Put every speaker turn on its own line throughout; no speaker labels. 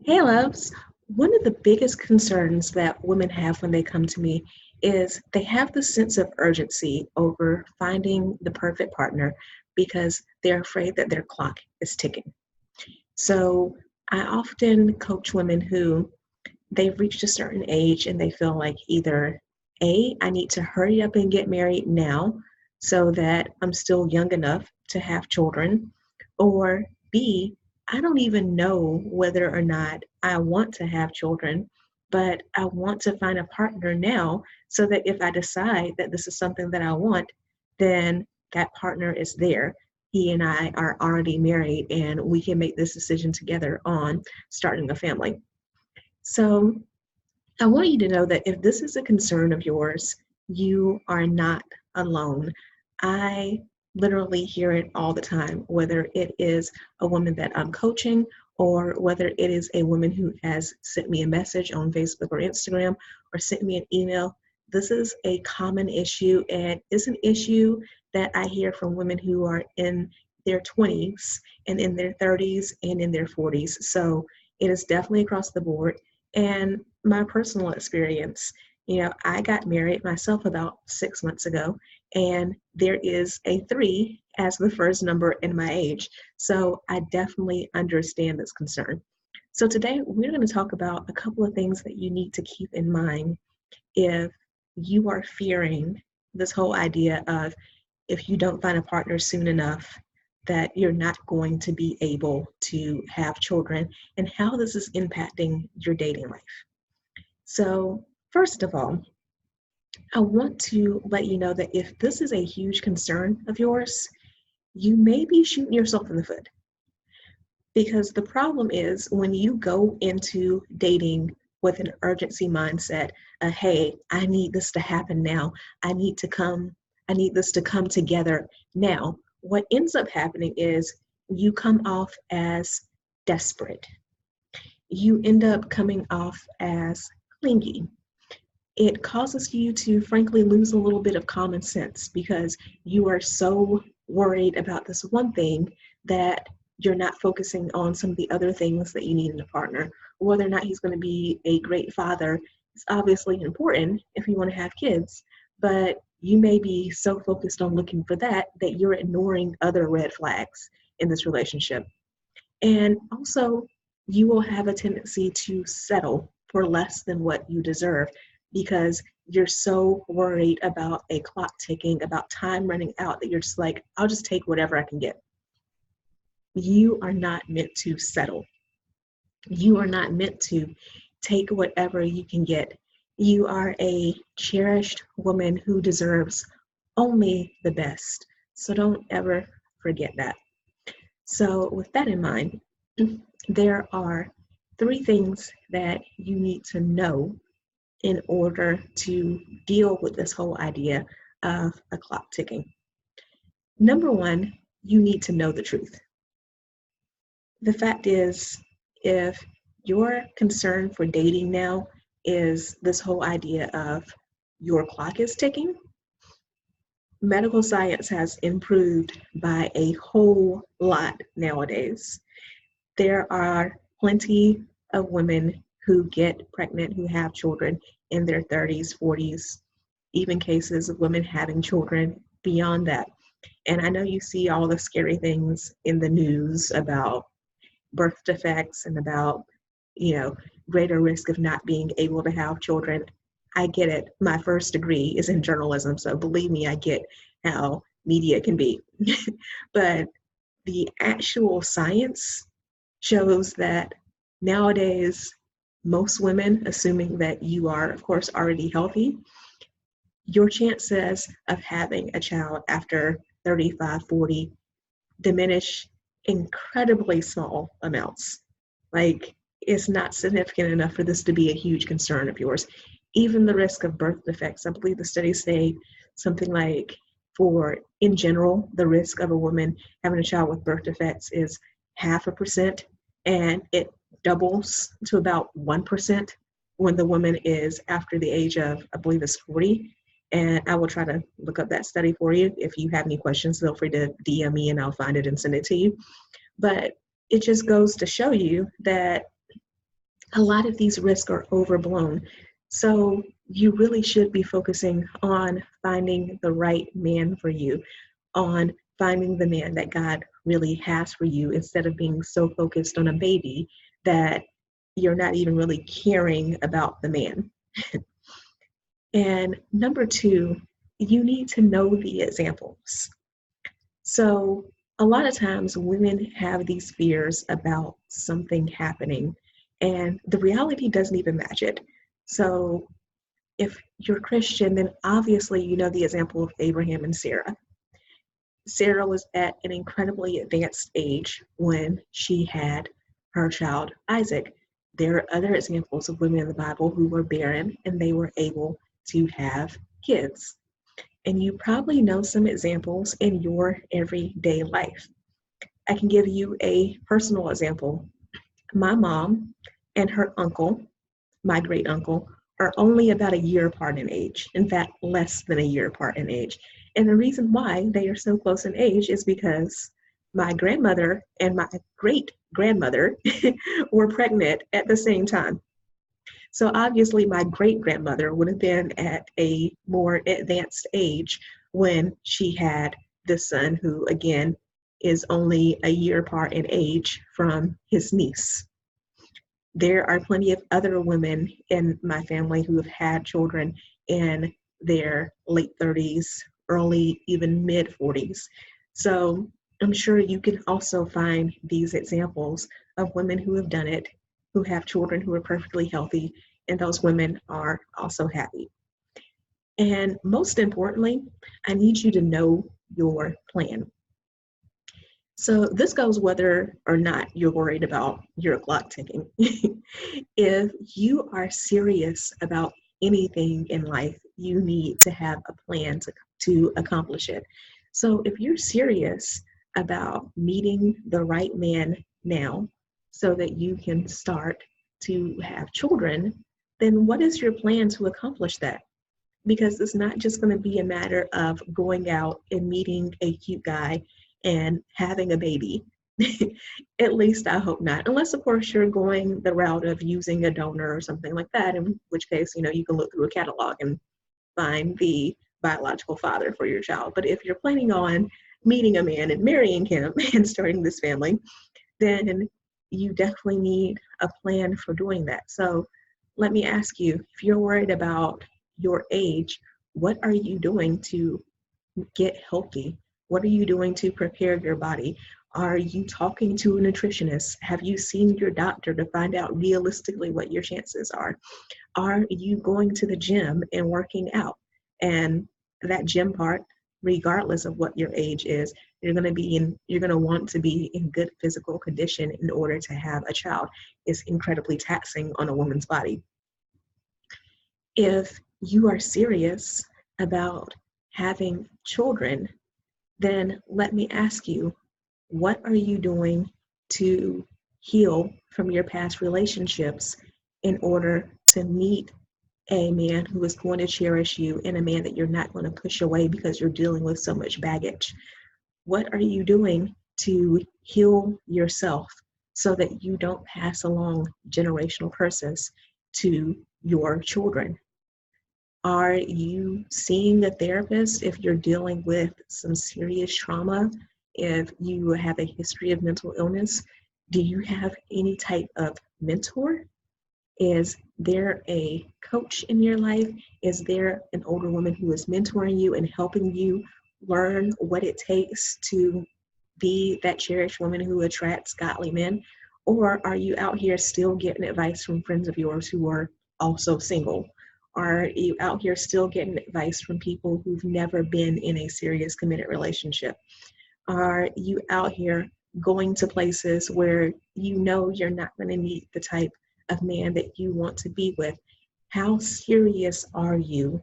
Hey, loves. One of the biggest concerns that women have when they come to me is they have the sense of urgency over finding the perfect partner because they're afraid that their clock is ticking. So I often coach women who they've reached a certain age and they feel like either A, I need to hurry up and get married now so that I'm still young enough to have children, or B, I don't even know whether or not I want to have children, but I want to find a partner now so that if I decide that this is something that I want, then that partner is there. He and I are already married and we can make this decision together on starting a family. So I want you to know that if this is a concern of yours, you are not alone. I literally hear it all the time, whether it is a woman that I'm coaching or whether it is a woman who has sent me a message on Facebook or Instagram or sent me an email. This is a common issue, and it's an issue that I hear from women who are in their 20s and in their 30s and in their 40s. So it is definitely across the board. And my personal experience, I got married myself about 6 months ago, and there is a three as the first number in my age. So I definitely understand this concern. So today we're going to talk about a couple of things that you need to keep in mind if you are fearing this whole idea of if you don't find a partner soon enough, that you're not going to be able to have children and how this is impacting your dating life. So, first of all, I want to let you know that if this is a huge concern of yours, you may be shooting yourself in the foot. Because the problem is when you go into dating with an urgency mindset, hey, I need this to happen now. I need this to come together now. What ends up happening is you come off as desperate. You end up coming off as clingy. It causes you to frankly lose a little bit of common sense because you are so worried about this one thing that you're not focusing on some of the other things that you need in a partner. Whether or not he's going to be a great father is obviously important if you want to have kids, but you may be so focused on looking for that that you're ignoring other red flags in this relationship. And also, you will have a tendency to settle for less than what you deserve because you're so worried about a clock ticking, about time running out, that you're just like, I'll just take whatever I can get. You are not meant to settle. You are not meant to take whatever you can get. You are a cherished woman who deserves only the best. So don't ever forget that. So, with that in mind, there are three things that you need to know in order to deal with this whole idea of a clock ticking. Number one, you need to know the truth. The fact is, if your concern for dating now is this whole idea of your clock is ticking, medical science has improved by a whole lot nowadays. There are plenty of women who get pregnant, who have children in their 30s, 40s, even cases of women having children beyond that. And I know you see all the scary things in the news about birth defects and about, you know, greater risk of not being able to have children. I get it. My first degree is in journalism, so believe me, I get how media can be. But the actual science shows that nowadays, most women, assuming that you are, of course, already healthy, your chances of having a child after 35, 40 diminish incredibly small amounts. Like, it's not significant enough for this to be a huge concern of yours. Even the risk of birth defects, I believe the studies say something like, for in general, the risk of a woman having a child with birth defects is 0.5%, and it doubles to about 1% when the woman is after the age of, I believe it's 40. And I will try to look up that study for you. If you have any questions, feel free to DM me and I'll find it and send it to you. But it just goes to show you that a lot of these risks are overblown. So you really should be focusing on finding the right man for you, on finding the man that God really has for you, instead of being so focused on a baby that you're not even really caring about the man. And number two, you need to know the examples. So a lot of times women have these fears about something happening, and the reality doesn't even match it. So if you're Christian, then obviously you know the example of Abraham and Sarah. Sarah was at an incredibly advanced age when she had her child Isaac. There are other examples of women in the Bible who were barren and they were able to have kids. And you probably know some examples in your everyday life. I can give you a personal example. My mom and her uncle, my great uncle, are only about a year apart in age. In fact, less than a year apart in age. And the reason why they are so close in age is because my grandmother and my great grandmother were pregnant at the same time. So obviously, my great grandmother would have been at a more advanced age when she had the son, who again is only a year apart in age from his niece. There are plenty of other women in my family who have had children in their late 30s, early, even mid 40s. So I'm sure you can also find these examples of women who have done it, who have children who are perfectly healthy, and those women are also happy. And most importantly, I need you to know your plan. So this goes whether or not you're worried about your clock ticking. If you are serious about anything in life, you need to have a plan to accomplish it. So if you're serious about meeting the right man now so that you can start to have children, then what is your plan to accomplish that? Because it's not just going to be a matter of going out and meeting a cute guy and having a baby. At least I hope not. Unless, of course, you're going the route of using a donor or something like that, in which case, you can look through a catalog and find the biological father for your child. But if you're planning on meeting a man and marrying him and starting this family, then you definitely need a plan for doing that. So let me ask you, if you're worried about your age, what are you doing to get healthy? What are you doing to prepare your body? Are you talking to a nutritionist? Have you seen your doctor to find out realistically what your chances are? Are you going to the gym and working out? And that gym part, regardless of what your age is, you're going to want to be in good physical condition in order to have a child. It's incredibly taxing on a woman's body. If you are serious about having children, then let me ask you, what are you doing to heal from your past relationships in order to meet a man who is going to cherish you and a man that you're not going to push away because you're dealing with so much baggage? What are you doing to heal yourself so that you don't pass along generational curses to your children? Are you seeing a therapist if you're dealing with some serious trauma? If you have a history of mental illness, do you have any type of mentor? Is there a coach in your life? Is there an older woman who is mentoring you and helping you learn what it takes to be that cherished woman who attracts godly men? Or are you out here still getting advice from friends of yours who are also single? Are you out here still getting advice from people who've never been in a serious committed relationship? Are you out here going to places where you know you're not going to meet the type of man that you want to be with? How serious are you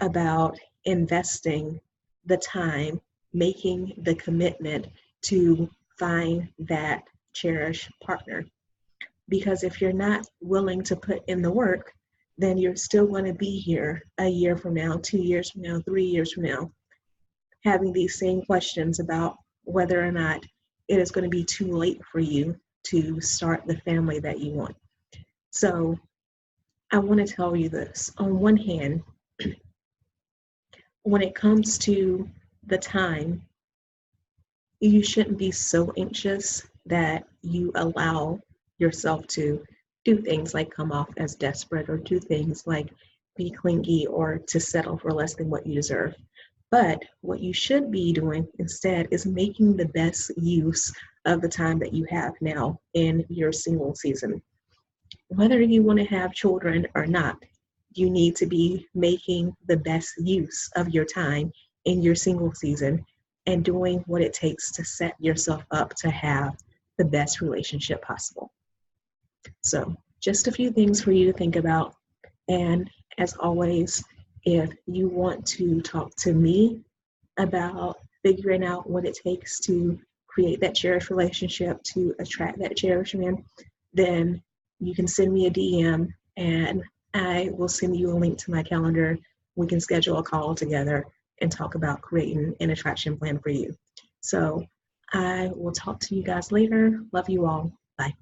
about investing the time, making the commitment to find that cherished partner? Because if you're not willing to put in the work, then you're still going to be here a year from now, 2 years from now, 3 years from now, having these same questions about whether or not it is going to be too late for you to start the family that you want. So I want to tell you this. On one hand, when it comes to the time, you shouldn't be so anxious that you allow yourself to do things like come off as desperate or do things like be clingy or to settle for less than what you deserve. But what you should be doing instead is making the best use of the time that you have now in your single season. Whether you want to have children or not, you need to be making the best use of your time in your single season and doing what it takes to set yourself up to have the best relationship possible. So, just a few things for you to think about. And as always, if you want to talk to me about figuring out what it takes to create that cherished relationship, to attract that cherished man, then you can send me a DM and I will send you a link to my calendar. We can schedule a call together and talk about creating an attraction plan for you. So I will talk to you guys later. Love you all. Bye.